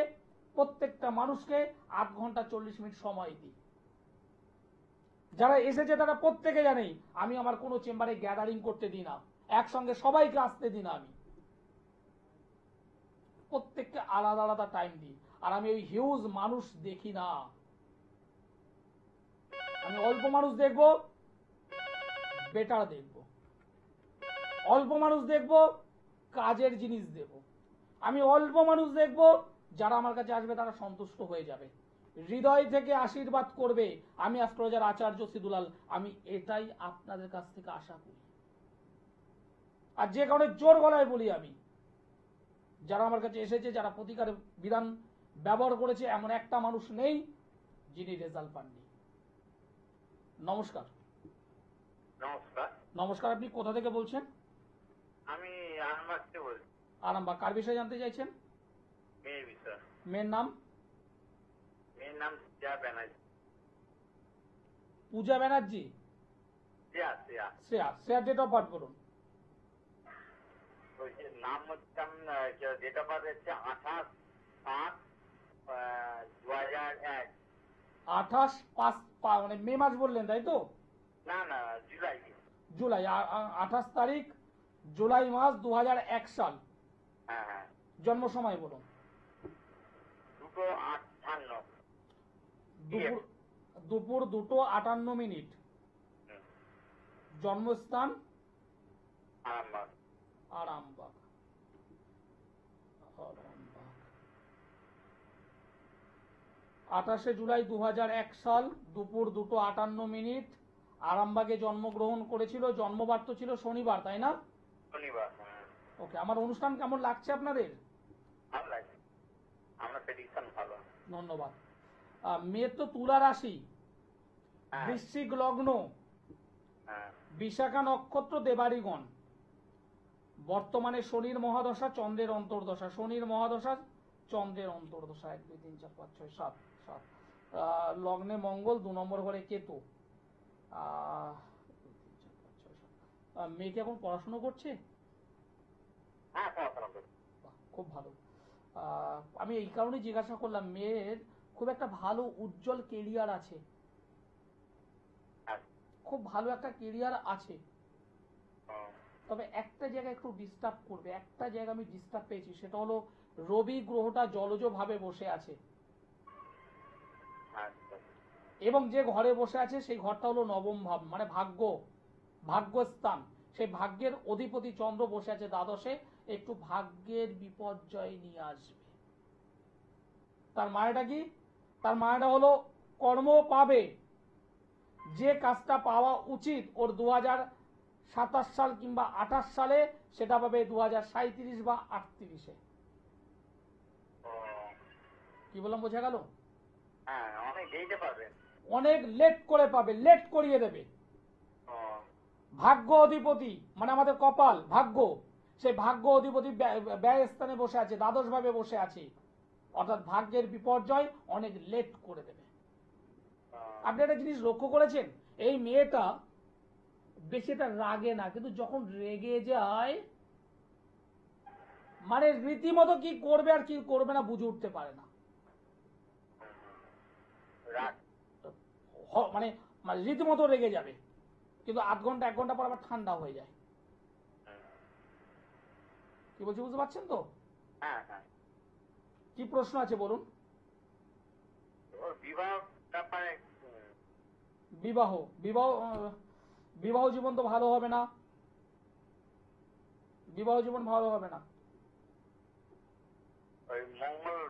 প্রত্যেকটা মানুষকে 8 ঘন্টা 40 মিনিট সময় দিই। যারা এসেছে তারা প্রত্যেকে জানে আমি আমার কোনো চেম্বারে গ্যাদারিং করতে দিই না, একসঙ্গে সবাইকে আসতে দিই না, আমি প্রত্যেককে আলাদা আলাদা টাইম দিই। আর আমি ওই হিউজ মানুষ দেখি না, আমি অল্প মানুষ দেখবো, বেটার দেখবো, অল্প মানুষ দেখবো, কাজের জিনিস দেব। আমি অল্প মানুষ দেখবো, যারা আমার কাছে আসবে তারা সন্তুষ্ট হয়ে যাবে, হৃদয় থেকে আশীর্বাদ করবে। আমি অ্যাস্ট্রোলজার আচার্য সিদুলাল, আমি এটাই আপনাদের কাছ থেকে আশা করি। আর যে কারণে জোর গলায় বলি, আমি যারা আমার কাছে এসেছে, যারা প্রতিকারের বিধান ব্যবহার করেছে, এমন একটা মানুষ নেই যিনি রেজাল্ট পাননি। নমস্কার। নমস্কার, আপনি কোথা থেকে বলছেন? আমি আরামবাগ থেকে বলছি। আরামবাগ, কার বিষয়ে জানতে চাইছেন? মেয়ের বিষয়। মেয়ের নাম? মেয়ের নাম Shreya Banerjee. Puja Banerjee? Shreya date of birth বলুন। নাম হচ্ছে, ডেট অফ বার্থ হচ্ছে 28/5/2001। 28/5 মানে মে মাস বললেন, তাই তো? না, জুলাই, 28 তারিখ জুলাই মাস 2001 সাল। হ্যাঁ। জন্ম সময় বলুন। 2:58 দুপুর 2:58। জন্মস্থান? আরামবাগ। 28 জুলাই 2001 সাল, দুপুর 2:58। আরামবাগে জন্মগ্রহণ করেছিল, জন্মবার তো ছিল শনিবার, তাই না? শনিবার। ওকে, আমার অনুষ্ঠান কেমন লাগছে আপনাদের? ভালো লাগে, আমরা প্রেডিকশন ভালো। ধন্যবাদ। মেয়ের তো তুলা রাশি, বৃশ্চিক লগ্ন, বিশাখা নক্ষত্র, দেবাড়িগণ, বর্তমানে শনির মহাদশা, চন্দ্রের অন্তর্দশা, শনির মহাদশা, চন্দ্রের অন্তর্দশা, 1 2 3 4 5 6 7 7, লগ্নে মঙ্গল, 2 নম্বর ঘরে কেতু। 2 3 4 5 6 7। মেয়ে কি এখন পড়াশোনা করছে? হ্যাঁ, পড়াশোনা করি। বাহ, খুব ভালো। আমি এই কারণে জিজ্ঞাসা করলাম, মেয়ের খুব একটা ভালো উজ্জ্বল কেরিয়ার আছে, হ্যাঁ। খুব ভালো একটা কেরিয়ার আছে, হুম, তবে একটা জায়গায় একটু ডিস্টার্ব করবে, একটা জায়গা আমি ডিস্টার্ব পেয়েছি, সেটা হলো রবি গ্রহটা জলজ ভাবে বসে আছে, আচ্ছা। এবং যে ঘরে বসে আছে সেই ঘরটা হলো নবম ভাব, মানে ভাগ্যস্থান। সেই ভাগ্যের অধিপতি চন্দ্র বসে আছে দ্বাদশে, একটু ভাগ্যের বিপর্যয় নিয়ে আসবে। তার মানেটা কি? তার মানেটা হলো কর্ম পাবে, যে কাজটা পাওয়া উচিত ওর 2027 সাল কিংবা 28 সালে, সেটা পাবে 2037 বা 38-এ। কি বললাম, বোঝা গেল? হ্যাঁ, অনেক দিতে পারবেন। অনেক লেট করে পাবে, লেট করিয়ে দেবে। হুম, ভাগ্য অধিপতি মানে আমাদের কপাল, ভাগ্য, সেই ভাগ্য অধিপতি ব্যয় স্থানে বসে আছে, দ্বাদশ ভাবে বসে আছে, অর্থাৎ ভাগ্যের বিপর্যয় অনেক লেট করে দেবে। আপনি একটা জিনিস লক্ষ্য করেছেন, এই মেয়েটা বেশি একটা রাগে না, কিন্তু যখন রেগে যায় মানে রীতিমতো কি করবে আর কি করবে না বুঝে উঠতে পারে না। রাত। মানে মানে রীতিমতো রেগে যাবে, কিন্তু আধ ঘন্টা 1 ঘন্টা পর আবার ঠান্ডা হয়ে যায়। কি বলছি বুঝতে পারছেন তো? হ্যাঁ, হ্যাঁ। কি প্রশ্ন আছে বলুন? ওর বিবাহ ব্যাপারে। বিবাহ বিবাহ বিবাহ জীবন তো ভালো হবে না, বিবাহ জীবন ভালো হবে না। ওই মঙ্গল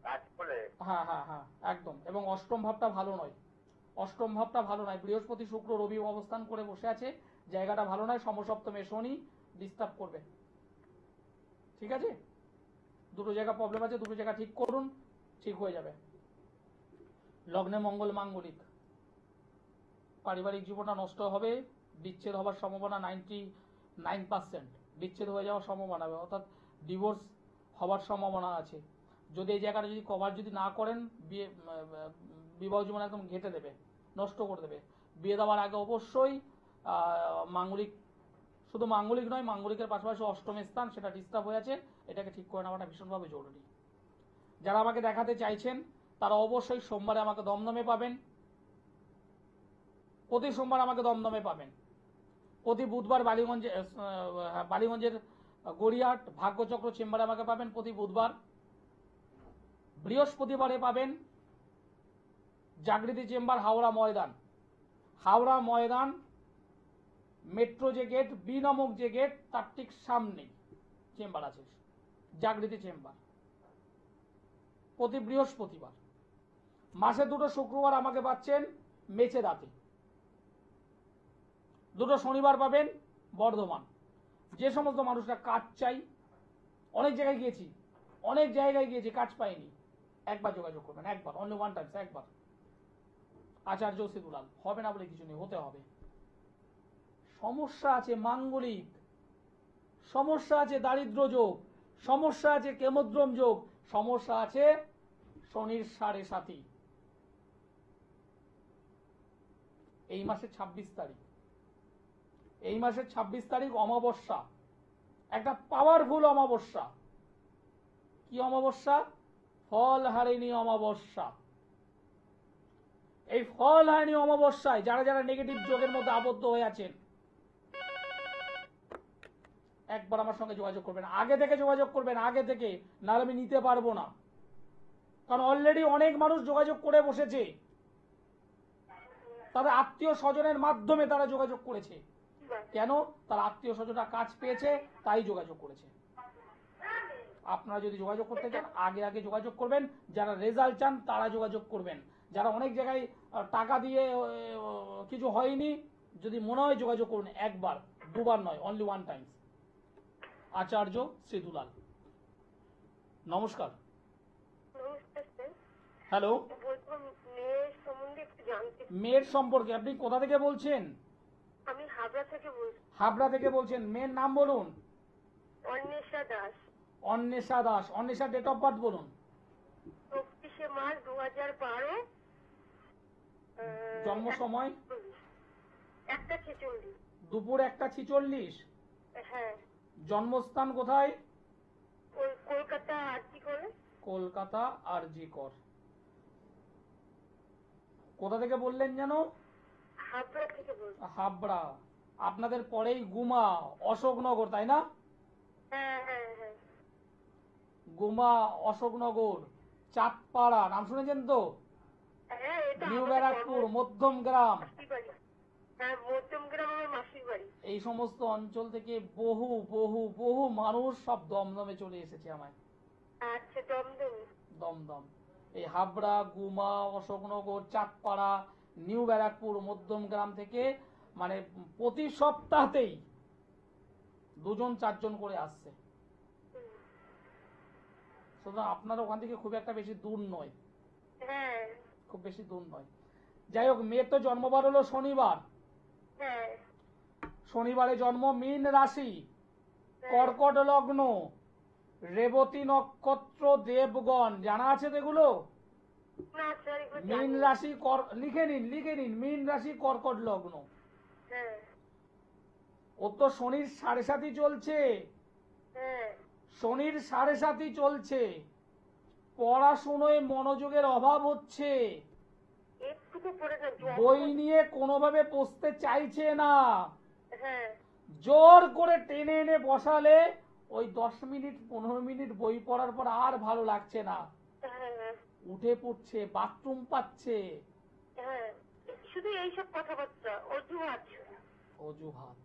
কাজ করে। হ্যাঁ হ্যাঁ হ্যাঁ, একদম। এবং অষ্টম ভাবটা ভালো নয়, অষ্টম ভাবটা ভালো নয়, বৃহস্পতি শুক্র রবি অবস্থান করে বসে আছে, জায়গাটা ভালো নয়, সমসপ্তমে শনি ডিস্টার্ব করবে। ঠিক আছে, দুটো জায়গা প্রবলেম আছে, দুটো জায়গা ঠিক করুন, ঠিক হয়ে যাবে। লগ্নে মঙ্গল মাঙ্গলিক, পারিবারিক জীবনটা নষ্ট হবে, বিচ্ছেদ হবার সম্ভাবনা 99%, বিচ্ছেদ হয়ে যাওয়ার সম্ভাবনা হবে, অর্থাৎ ডিভোর্স হবার সম্ভাবনা আছে। যদি এই জায়গাটা যদি কভার যদি না করেন, বিবাহ জীবন একদম ঘেটে দেবে, নষ্ট করে দেবে। বিয়ে দেওয়ার আগে অবশ্যই মাঙ্গলিক, শুধু মাঙ্গলিক নয়, মাঙ্গলিকের পাশাপাশি অষ্টম স্থান সেটা ডিস্টার্ব হয়ে আছে, এটাকে ঠিক করে নেওয়াটা ভীষণভাবে জরুরি। যারা আমাকে দেখাতে চাইছেন তারা অবশ্যই সোমবারে আমাকে দমদমে পাবেন, প্রতি সোমবার আমাকে দমদমে পাবেন, প্রতি বুধবার বালিগঞ্জের গড়িয়াহাট ভাগ্যচক্র চেম্বারে আমাকে পাবেন প্রতি বুধবার। বৃহস্পতিবারে পাবেন জাগৃতি চেম্বার হাওড়া ময়দান মেট্রো যে গেট, বি নামক যে গেট, তার ঠিক সামনে চেম্বার আছে, জাগৃতি চেম্বার, প্রতি বৃহস্পতিবার। মাসে 2টো শুক্রবার আমাকে পাচ্ছেন মেচেদাতে, 2টো শনিবার পাবেন বর্ধমান। যে সমস্ত মানুষরা কাজ চাই, অনেক জায়গায় গিয়েছি কাজ পাইনি, একবার যোগাযোগ করবেন, একবার, অনলি ওয়ান টাইমস, একবার। আচার্য সিদুলাল, হবে না বলে কিছু নেই, হতে হবে। সমস্যা আছে মাঙ্গলিক, সমস্যা আছে দারিদ্র যোগ, সমস্যা আছে কেমদ্রম যোগ, সমস্যা আছে শনির 7.5। এই মাসের 26 তারিখ, এই মাসের 26 তারিখ অমাবস্যা, একটা পাওয়ারফুল অমাবস্যা। কি অমাবস্যা? ফলহারিণী অমাবস্যা। এই ফলহারিণী অমাবস্যায় যারা যারা নেগেটিভ যোগের মধ্যে আবদ্ধ হয়ে আছেন, একবার আমার সঙ্গে যোগাযোগ করবেন, আগে থেকে যোগাযোগ করবেন, আগে থেকে, নাহলে আমি নিতে পারবো না। কারণ অলরেডি অনেক মানুষ যোগাযোগ করে বসেছে, তাদের আত্মীয় স্বজনের মাধ্যমে তারা যোগাযোগ করেছে। কেন? তার আত্মীয় স্বজনরা কাজ পেয়েছে, তাই যোগাযোগ করেছে। আপনারা যদি যোগাযোগ করতে চান আগে আগে যোগাযোগ করবেন, যারা রেজাল্ট চান তারা যোগাযোগ করবেন। যারা অনেক জায়গায় টাকা দিয়ে কিছু হয়নি, যদি মনে হয় যোগাযোগ করুন, একবার, দুবার নয়, অনলি ওয়ান টাইমস। আচার্য সিদুলাল। নমস্কার। হ্যালো, মেয়ের সম্পর্কে আপনি কোথা থেকে বলছেন? আমি হাবড়া থেকে বলছি। হাবড়া থেকে বলছেন, মেয়ের নাম বলুন। Anwesha Das. Anwesha Das. Anwesha date of birth বলুন। 24 মার্চ 2012। জন্ম সময় 1:46। দুপুর 1:46। হ্যাঁ, জন্মস্থান কোথায়? ওই কলকাতা আরজি করে। কলকাতা আরজি কর। কোথা থেকে বললেন যেন? হাবড়া থেকে বলছি। হাবড়া। আপনাদের পরেই গুমা, অশোকনগর, তাই না? হ্যাঁ হ্যাঁ হ্যাঁ গুমা, অশোকনগর, চাঁদপাড়া নাম শুনেছেন তো? হ্যাঁ, এটা নিউ আমাদের ব্যারাকপুর, মধ্যমগ্রাম, মাসির বাড়ি। হ্যাঁ, মধ্যমগ্রাম আমার মাসির বাড়ি। এই সমস্ত অঞ্চল থেকে বহু বহু বহু মানুষ সব দমদমে চলে এসেছে আমায়। আচ্ছা, দমদম। দমদম, এই হাবড়া, গুমা, অশোকনগর, চাঁদপাড়া, নিউ ব্যারাকপুর, মধ্যমগ্রাম থেকে মানে প্রতি সপ্তাহতেই 2-4 জন করে আসছে। সুতরাং আপনার ওখান থেকে খুব একটা বেশি দূর নয়, হ্যাঁ খুব বেশি দূর নয়। যাই হোক, মেয়ের তো জন্মবার হলো শনিবার। হ্যাঁ শনিবারে জন্ম, মীন রাশি, কর্কট লগ্ন, রেবতী নক্ষত্র, দেবগণ, জানা আছে তো এগুলো? না স্যার, এগুলো মীন জানি না। রাশি, লিখে নিন মীন রাশি, কর্কট লগ্ন। হ্যাঁ ও তো শনির 7.5 চলছে, হ্যাঁ শনির 7.5 চলছে, পড়াশুনোয় মনোযোগের অভাব হচ্ছে, একটু তো পড়ে না, বই নিয়ে কোনোভাবে বসতে চাইছে না। হ্যাঁ জোর করে টেনে এনে বসালে ওই 10 মিনিট 15 মিনিট বই পড়ার পর আর ভালো লাগছে না, হ্যাঁ উঠে পড়ছে, বাথরুম পাচ্ছে। হ্যাঁ, শুধু এইসব কথাবার্তা, অজুহাত। অজুহাত।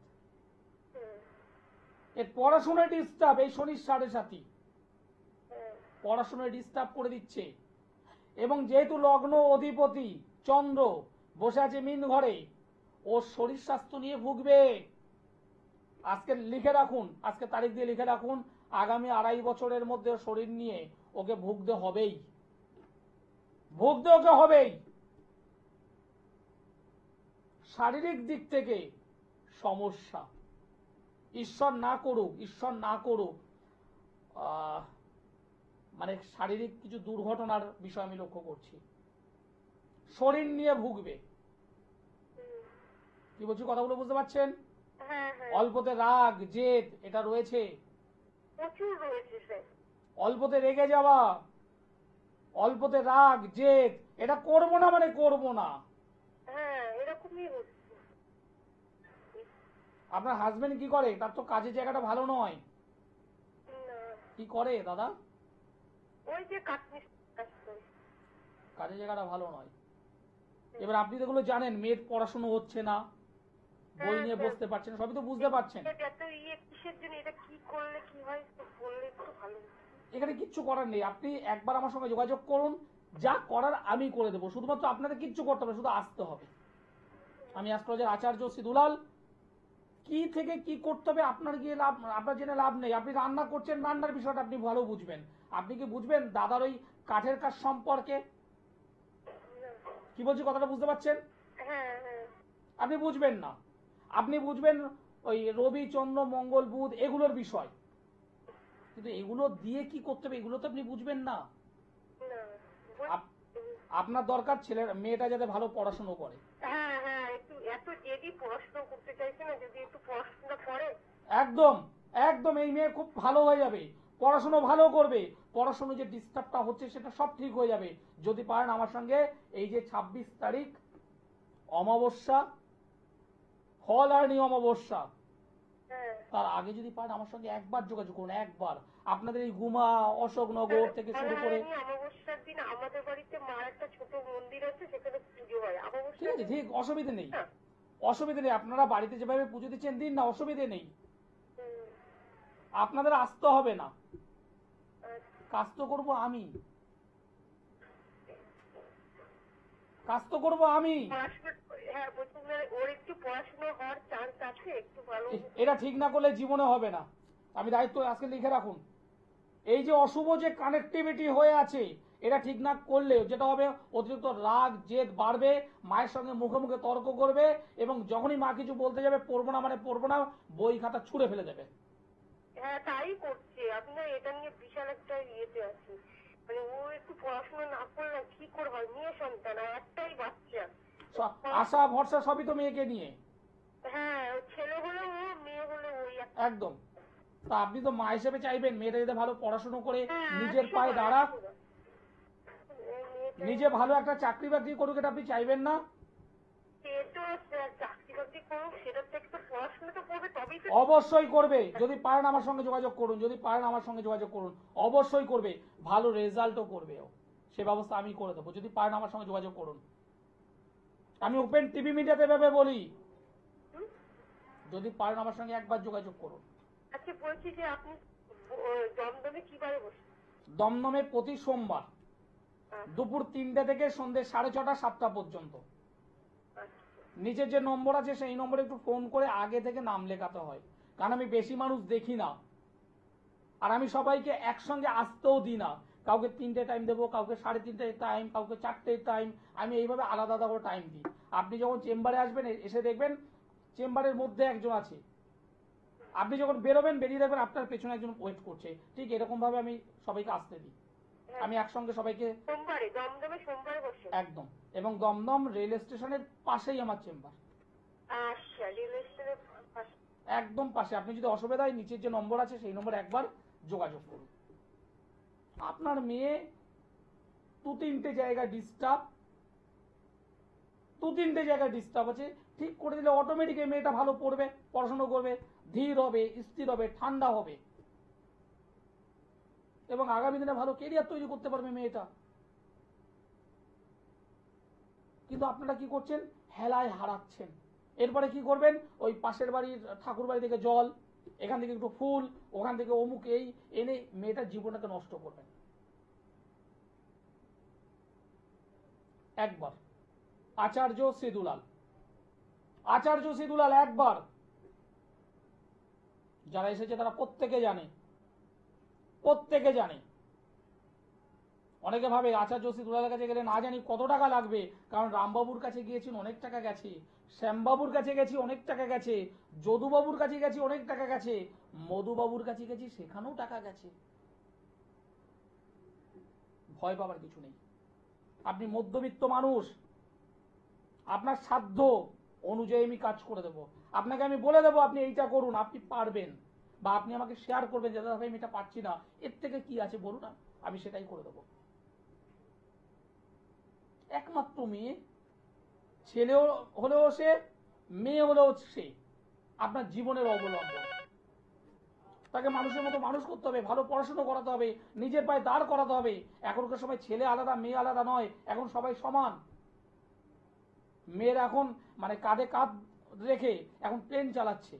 হুম, এর পড়াশোনায় ডিস্টার্ব, এই শনির 7.5 হ্যাঁ পড়াশোনায় ডিস্টার্ব করে দিচ্ছে। এবং যেহেতু লগ্ন অধিপতি চন্দ্র বসে আছে মীন ঘরে, ওর শরীর স্বাস্থ্য নিয়ে ভুগবে। আজকে লিখে রাখুন, আজকে তারিখ দিয়ে লিখে রাখুন, আগামী 2.5 বছরের মধ্যে ওর শরীর নিয়ে ওকে ভুগতে হবেই, ভুগতে ওকে হবেই। শারীরিক দিক থেকে সমস্যা, ঈশ্বর না করুক, ঈশ্বর না করুক, মানে শারীরিক কিছু দুর্ঘটনার বিষয় আমি লক্ষ্য করছি, শরীর নিয়ে ভুগবে। কি বলছি, কথাগুলো বুঝতে পারছেন? হ্যাঁ হ্যাঁ, অল্পতে রাগ জেদ এটা রয়েছে, প্রচুর রয়েছে স্যার। অল্পতে রেগে যাওয়া, অল্পতে রাগ জেদ, এটা করবো না মানে করবো না। হ্যাঁ, এরকমই হচ্ছে। আপনার হাজবেন্ড কি করে? তার তো কাজের জায়গাটা ভালো নয়। না, কি করে দাদা? ওই যে কাটমিস কাজ করে। কাজের জায়গাটা ভালো নয়। এবার আপনি তো এগুলো জানেন, মেয়ের পড়াশোনা হচ্ছে না, বই নিয়ে বসতে পারছেন, সবই তো বুঝতে পারছেন। এটা এত কিসের জন্য, এটা কি করলে কি হয় তো বললে একটু ভালো হতো। এখানে কিচ্ছু করার নেই, আপনি একবার আমার সঙ্গে যোগাযোগ করুন, যা করার আমি করে দেবো, শুধুমাত্র আপনাদের কিচ্ছু করতে হবে, শুধু আসতে হবে। আমি অ্যাস্ট্রোলজার আচার্য সিধুলাল। কি থেকে কি করতে হবে আপনার গিয়ে লাভ, আপনার জেনে লাভ নেই। আপনি রান্না করছেন, রান্নার বিষয়টা আপনি ভালো বুঝবেন। আপনি কি বুঝবেন দাদার ওই কাঠের কাজ সম্পর্কে? কি বলছি, কথাটা বুঝতে পারছেন? হ্যাঁ হ্যাঁ আপনি বুঝবেন না, আপনি বুঝবেন ওই রবি চন্দ্র মঙ্গল বুধ এগুলোর বিষয়, কিন্তু এগুলো দিয়ে কি করতে হবে এগুলো তো আপনি বুঝবেন না। না, আপনার দরকার ছেলের মেয়েটা যাতে ভালো পড়াশোনা করে। হ্যাঁ হ্যাঁ, একটু এত জেদি পড়াশোনা করতে চাইছে না, যদি একটু পড়াশোনা করে। একদম একদম, এই মেয়ে খুব ভালো হয়ে যাবে, পড়াশোনা ভালো করবে, পড়াশোনা যে ডিস্টার্বটা হচ্ছে সেটা সব ঠিক হয়ে যাবে। যদি পারেন আমার সঙ্গে এই যে 26 তারিখ অমাবস্যা, ফল আর অমাবস্যা, হ্যাঁ, তার আগে যদি পারেন আমার সঙ্গে একবার যোগাযোগ করুন, একবার। আপনাদের এই গুমা, অশোকনগর থেকে শুরু করে, অমাবস্যার দিন আমাদের বাড়িতে মার একটা ছোট মন্দির আছে, সেখানে পুজো হয় ঠিক অমাবস্যার আছে, দিন। ঠিক, অসুবিধা নেই, হ্যাঁ। অসুবিধা নেই। আপনারা বাড়িতে যেভাবে পুজো দিচ্ছেন দিন না, অসুবিধা নেই, হুম, আপনাদের আসতে হবে না, আচ্ছা। কাজ তো করবো আমি, কাজ তো করবো আমি। হ্যাঁ, বলছি ওর একটু পড়াশোনা হওয়ার চান্স আছে, একটু ভালো। এটা ঠিক না করলে জীবনে হবে না, আমি দায়িত্ব আজকে লিখে রাখুন। এই যে অশুভ যে কানেক্টিভিটি হয়ে আছে, এটা ঠিক না করলে যেটা হবে, অতিরিক্ত রাগ জেদ বাড়বে, মায়ের সঙ্গে মুখে মুখে তর্ক করবে, এবং যখনই মা কিছু বলতে যাবে পড়বো না মানে পড়বো না, বই খাতা ছুঁড়ে ফেলে দেবে। হ্যাঁ তাই করছে। আপনার এটা নিয়ে বিশাল একটা ইয়েতে আছে, মানে ও একটু পড়াশোনা না করলে কি করে হয়, মেয়ে সন্তান আর একটাই বাচ্চা। আশা ভরসা সবই তো মেয়েকে নিয়ে। হ্যাঁ ও ছেলে হলে ও, মেয়ে হলে ওই একদম। তা আপনি তো মা হিসেবে চাইবেন মেয়েটা যাতে ভালো পড়াশোনা করে হ্যাঁ, নিজের 100 পায়ে বার, দাঁড়াক, 100 বার। এই মেয়েটা নিজে ভালো একটা চাকরি বাকরি করুক, এটা আপনি চাইবেন না? সে তো চাকরি বাকরি করুক, সেটার থেকে তো পড়াশোনা তো করবে, তবেই তো। অবশ্যই করবে, যদি পারেন আমার সঙ্গে যোগাযোগ করুন, যদি পারেন আমার সঙ্গে যোগাযোগ করুন, অবশ্যই করবে, ভালো রেজাল্টও করবে ও, সে ব্যবস্থা আমি করে দেবো, যদি পারেন আমার সঙ্গে যোগাযোগ করুন। আমি ওপেন টিভি মিডিয়াতে ভেবে বলি, যদি পারেন আমার সঙ্গে একবার যোগাযোগ করুন। আচ্ছা বলছি যে আপনি দমদমে কি বারে বসে? দমদমে প্রতি সোমবার দুপুর 3টে থেকে সন্ধ্যে 6:30 7টা পর্যন্ত। নিচের যে নম্বর আছে সেই নম্বরে একটু ফোন করে আগে থেকে নাম লেখাতে হয়, কারণ আমি বেশি মানুষ দেখি না, আর আমি সবাইকে একসঙ্গে আসতেও দিই না। কাউকে 3টে টাইম দেবো, কাউকে 3:30 টাইম, কাউকে 4টে টাইম, আমি এইভাবে আলাদা আলাদা করে টাইম দিই। আপনি যখন চেম্বারে আসবেন এসে দেখবেন চেম্বারের মধ্যে একজন আছে, আপনি যখন বেরোবেন বেরিয়ে দেখবেন আপনার পেছনে একজন ওয়েট করছে, ঠিক এরকম ভাবে আমি সবাইকে আসতে দিই। আমি একসঙ্গে সবাইকে সোমবারে দমদমে সোমবারে বসে? একদম, এবং দমদম রেল স্টেশনের পাশেই আমার চেম্বার, আচ্ছা, রেল স্টেশনের পাশে। একদম পাশে। আপনি যদি অসুবিধা হয় নিচের যে নম্বর আছে সেই নম্বরে একবার যোগাযোগ করুন। আপনার মেয়ে 2-3টে জায়গায় ডিস্টার্ব আছে, ঠিক করে দিলে অটোমেটিক মেয়েটা ভালো পড়বে, পড়াশোনা করবে, ধীর হবে, স্থির হবে, ঠান্ডা হবে, এবং আগামী দিনে ভালো কেরিয়ার তৈরি করতে পারবে মেয়েটা। কিন্তু আপনারা কি করছেন, হেলায় হারাচ্ছেন। এরপরে কি করবেন, ওই পাশের বাড়ির ঠাকুর বাড়ি থেকে জল, এখান থেকে একটু ফুল, ওখান থেকে অমুক, এই এনে মেয়েটার জীবনটাকে নষ্ট করবেন। একবার আচার্য সিদুলাল একবার, যারা এসেছে তারা প্রত্যেকে জানে। অনেকে ভাবে আচার্য সিদুলালের কাছে গেলে না জানি কত টাকা লাগবে, কারণ রামবাবুর কাছে গিয়েছি অনেক টাকা গেছে, শ্যামবাবুর কাছে গেছি অনেক টাকা গেছে, যদুবাবুর কাছে গেছি অনেক টাকা গেছে, মধুবাবুর কাছে গেছি সেখানেও টাকা গেছে। ভয় পাবার কিছু নেই। আপনি মধ্যবিত্ত মানুষ, আপনার সাধ্য অনুযায়ী আমি কাজ করে দেবো। আপনাকে আমি বলে দেবো আপনি এইটা করুন, আপনি পারবেন, বা আপনি আমাকে শেয়ার করবেন যে দাদা ভাই আমি এটা পারছি না, এর থেকে কি আছে বলুন না, আমি সেটাই করে দেবো। একমাত্র মেয়ে, ছেলেও হলেও সে, মেয়ে হলেও সে আপনার জীবনের অবলম্বন। তাকে মানুষের মতো মানুষ করতে হবে, ভালো পড়াশোনা করাতে হবে, নিজের পায়ে দাঁড় করাতে হবে। এখনকার সময় ছেলে আলাদা মেয়ে আলাদা নয়, এখন সবাই সমান। মেয়েরা এখন মানে কাঁধে কাঁধ রেখে এখন প্লেন চালাচ্ছে।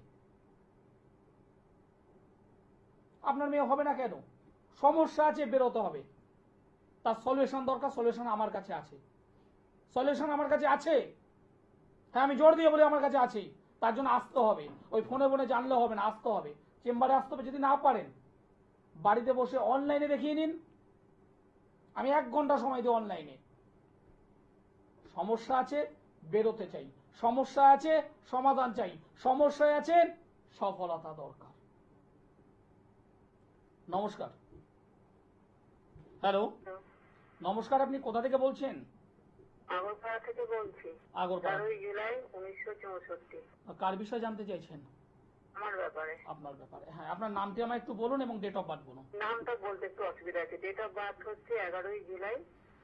আপনার মেয়ে হবে না কেন? সমস্যা আছে, বেরোতে হবে, তার সলিউশন দরকার, সলিউশন আমার কাছে আছে। হ্যাঁ, আমি জোর দিয়ে বলি আমার কাছে আছে। তার জন্য আসতে হবে, ওই ফোনে জানলে হবে না, আসতে হবে, চেম্বারে আসতে হবে। যদি না পারেন বাড়িতে বসে অনলাইনে দেখিয়ে নিন, আমি 1 ঘন্টা সময় দিই অনলাইনে। সমস্যা আছে, বেরোতে চাই, সমস্যা আছে, সমাধান চাই, সমস্যায় আছেন, সফলতা দরকার। নমস্কার। হ্যালো, নমস্কার, আপনি কোথা থেকে বলছেন? আগরপাড়া থেকে বলছি। আগরপাড়া। 11 জুলাই 1964। কার বিষয়ে জানতে চাইছেন? আমার ব্যাপারে। আপনার ব্যাপারে, হ্যাঁ। আপনার নামটি আমায় একটু বলুন এবং ডেট অফ বার্থ বলুন। নামটা বলতে একটু অসুবিধা আছে। ডেট অফ বার্থ হচ্ছে 11 জুলাই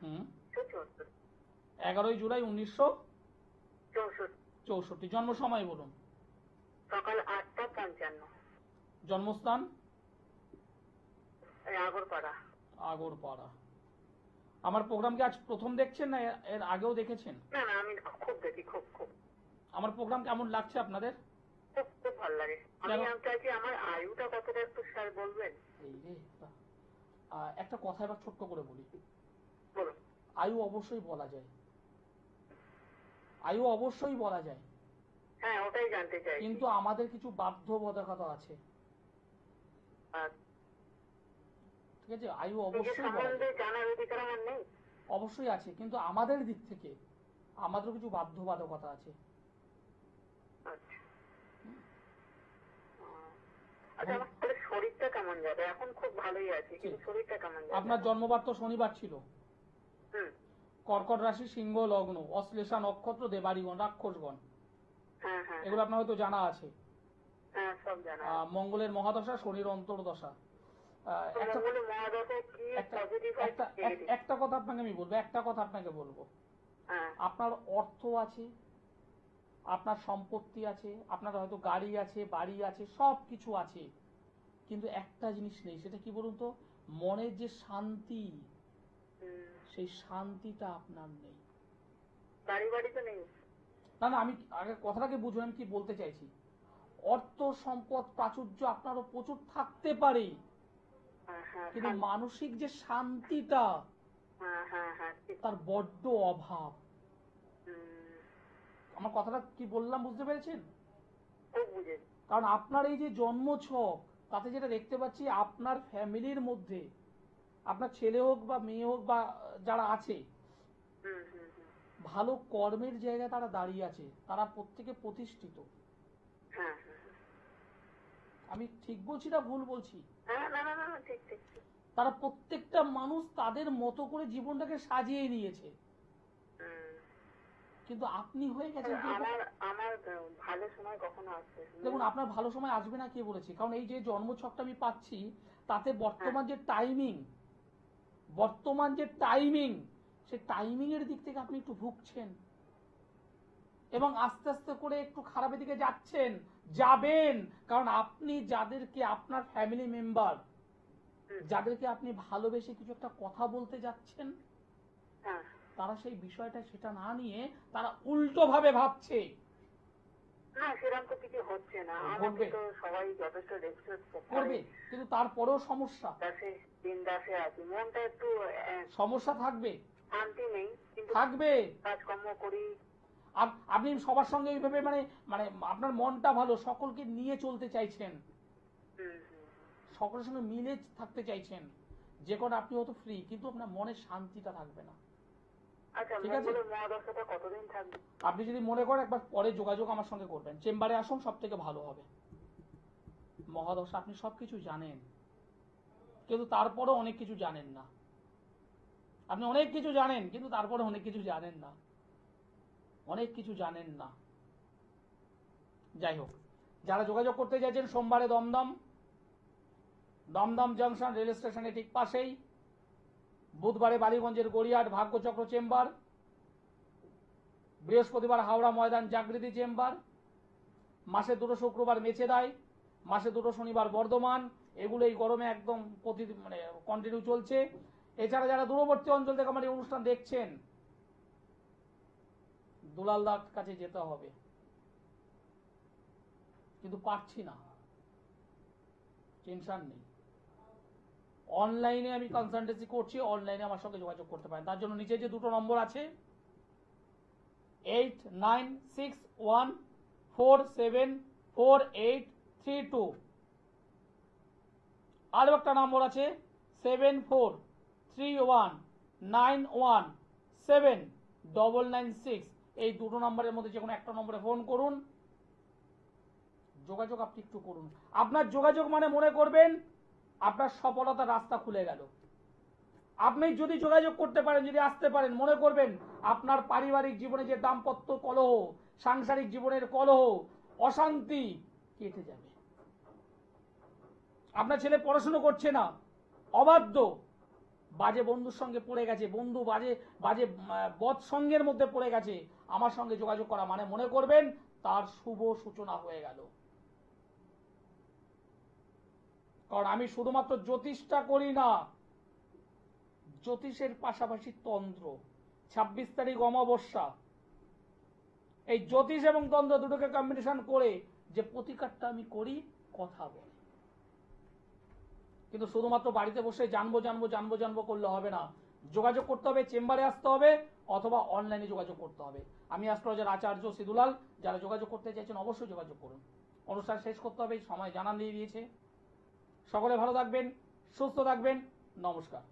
1964। 11 জুলাই 1964। জন্ম সময় বলুন। সকাল 8টা 55। জন্মস্থান? আগরপাড়া। আমার প্রোগ্রাম কি আজ প্রথম দেখছেন না এর আগেও দেখেছেন? না না, আমি খুব দেখি, খুব। আমার প্রোগ্রাম কেমন লাগছে আপনাদের? খুব ভালো লাগে। আমি জানতে চাইছি আমার আয়ুটা কতটা, একটু স্যার বলবেন? এই রে, একটা কথা এবার ছোট্ট করে বলি। বলুন। আয়ু অবশ্যই বলা যায়, হ্যাঁ ওটাই জানতে চাই। কিন্তু আমাদের কিছু বাধ্যবাধকতা আছে, ঠিক আছে? আয়ু অবশ্যই বলা যায়, জানার অধিকার আমার নেই? অবশ্যই আছে, কিন্তু আমাদের দিক থেকে আমাদের কিছু বাধ্যবাধকতা আছে। আচ্ছা, আমার শরীরটা কেমন যাবে? এখন খুব ভালোই আছে, কিন্তু শরীরটা কেমন যাবে? আপনার জন্মবার তো শনিবার ছিল, হুম, কর্কট রাশি, সিংহ লগ্ন, অশ্লেষা নক্ষত্র, দেবাড়িগণ, রাক্ষসগণ, হ্যাঁ হ্যাঁ এগুলো আপনার হয়তো জানা আছে। হ্যাঁ, সব জানা। মঙ্গলের মহাদশা, শনির অন্তর্দশা। তো একটা মঙ্গলের মহাদশায় কি একটা পজিটিভ হয়? একটা এক- একটা কথা আপনাকে আমি বলবো, একটা কথা আপনাকে বলবো। হ্যাঁ আপনার অর্থ আছে, আপনার সম্পত্তি আছে, আপনার হয়তো গাড়ি আছে, বাড়ি আছে, সব কিছু আছে, কিন্তু একটা জিনিস নেই, সেটা কি বলুন তো? মনের যে শান্তি, হুম, সেই শান্তিটা আপনার নেই। বাড়ি তো নেই। না না, আমি আগে কথাটাকে বুঝুন আমি কি বলতে চাইছি। অর্থ সম্পদ প্রাচুর্য আপনারও প্রচুর থাকতে পারে, হ্যাঁ হ্যাঁ কিন্তু মানসিক যে শান্তিটা, হ্যাঁ হ্যাঁ হ্যাঁ, ঠিক। তার বড্ড অভাব। হুম, আমার কথাটা কি বললাম বুঝতে পেরেছেন? খুব বুঝেছি। কারণ আপনার এই যে জন্মছক, তাতে যেটা দেখতে পাচ্ছি, আপনার ফ্যামিলির মধ্যে আপনার ছেলে হোক বা মেয়ে হোক বা যারা আছে, হুম হুম হুম, ভালো কর্মের জায়গায় তারা দাঁড়িয়ে আছে, তারা প্রত্যেকে প্রতিষ্ঠিত। হ্যাঁ হ্যাঁ আমি ঠিক বলছি না ভুল বলছি? হ্যাঁ, না না না না, ঠিক ঠিক ঠিক। তারা প্রত্যেকটা মানুষ তাদের মতো করে জীবনটাকে সাজিয়ে নিয়েছে, হুম। কিন্তু আপনি হয়ে গেছেন কি? আমার আমার ভালো সময় কখনো আসবে? দেখুন, আপনার ভালো সময় আসবে না কে বলেছে? কারণ এই যে জন্মছকটা আমি পাচ্ছি, তাতে বর্তমান যে টাইমিং, সেই টাইমিং এর দিক থেকে আপনি একটু ভুগছেন, এবং আস্তে আস্তে করে একটু খারাপের দিকে যাবেন। কারণ আপনি যাদেরকে, আপনার ফ্যামিলি মেম্বার যাদেরকে আপনি ভালোবেসে কিছু একটা কথা বলতে যাচ্ছেন, হ্যাঁ, তারা সেই বিষয়টা সেটা না নিয়ে তারা উল্টো ভাবে ভাবছে। না সেরকম তো কিছু হচ্ছে না। আমাকে তো সবাই যথেষ্ট রেসপেক্ট করবে, কিন্তু তারপরেও সমস্যা, দিন দাসে আছি, মনটা একটু সমস্যা থাকবে, শান্তি নেই, কিন্তু থাকবে। কাজকর্ম করি। আপনি সবার সঙ্গে এইভাবে মানে মানে আপনার মনটা ভালো, সকলকে নিয়ে চলতে চাইছেন, হুম হুম। সকলের সঙ্গে মিলে থাকতে চাইছেন, যে কোন আপনি হয়তো ফ্রি, কিন্তু আপনার মনের শান্তিটা থাকবে না। আচ্ছা, ঠিক আছে, মঙ্গলের মহাদশাটা কতদিন থাকবে? আপনি যদি মনে করেন একবার পরে যোগাযোগ আমার সঙ্গে করবেন, চেম্বারে আসুন, সব থেকে ভালো হবে। মহাদশা আপনি সবকিছু জানেন, কিন্তু তারপরও অনেক কিছু জানেন না। আপনি অনেক কিছু জানেন, কিন্তু তারপরে অনেক কিছু জানেন না, অনেক কিছু জানেন না। যাই হোক, যারা যোগাযোগ করতে চাইছেন, সোমবারে দমদম জংশন রেল স্টেশনের ঠিক পাশেই, বুধবারে বালিগঞ্জের গড়িয়াহাট ভাগ্যচক্র চেম্বার, বৃহস্পতিবার হাওড়া ময়দান জাগৃতি চেম্বার, মাসে 2 শুক্রবার মেচেদায়, মাসে 2 শনিবার বর্ধমান। এগুলো এই গরমে একদম মানে কন্টিনিউ চলছে। এছাড়া যারা দূরবর্তী অঞ্চল থেকে আমার এই অনুষ্ঠান দেখছেন, দুলালদার কাছে যেতে হবে, কিন্তু পারছি না, টেনশন নেই, অনলাইনে আমি কনসালটেন্সি করছি, অনলাইনে আমার সঙ্গে যোগাযোগ করতে পারেন। তার জন্য নিচে যে 2টো নম্বর আছে, 8961474832, আরো একটা নম্বর আছে 7431917996। এই 2টো নম্বরের মধ্যে যে কোনো একটা নম্বরে ফোন করুন, যোগাযোগ আপনি একটু করুন। আপনার যোগাযোগ মানে মনে করবেন আপনার সফলতার রাস্তা খুলে গেল। আপনি যদি যোগাযোগ করতে পারেন, যদি আসতে পারেন, মনে করবেন আপনার পারিবারিক জীবনে যে দাম্পত্য কলহ, সাংসারিক জীবনের কলহ, অশান্তি কেটে যাবে। আপনার ছেলে পড়াশোনা করছে না, অবাধ্য, বাজে বন্ধুর সঙ্গে পড়ে গেছে, বন্ধু বাজে বাজে বদ সঙ্গের মধ্যে পড়ে গেছে, আমার সঙ্গে যোগাযোগ করা মানে মনে করবেন তার শুভ সূচনা হয়ে গেল। কারণ আমি শুধুমাত্র জ্যোতিষটা করি না, জ্যোতিষের পাশাপাশি তন্ত্র। 26 তারিখ অমাবস্যা, এই জ্যোতিষ এবং তন্ত্র দুটোকে কম্বিনেশন করে যে প্রতিকারটা আমি করি, কথা বলে। কিন্তু শুধুমাত্র বাড়িতে বসে জানবো করলে হবে না, যোগাযোগ করতে হবে, চেম্বারে আসতে হবে, অথবা অনলাইনে যোগাযোগ করতে হবে। আমি অ্যাস্ট্রোলজার আচার্য সিদুলাল। যারা যোগাযোগ করতে চাইছেন অবশ্যই যোগাযোগ করুন। অনুষ্ঠান শেষ করতে হবে, সময় জানান দিয়ে দিয়েছে। সকলে ভালো থাকবেন, সুস্থ থাকবেন, নমস্কার।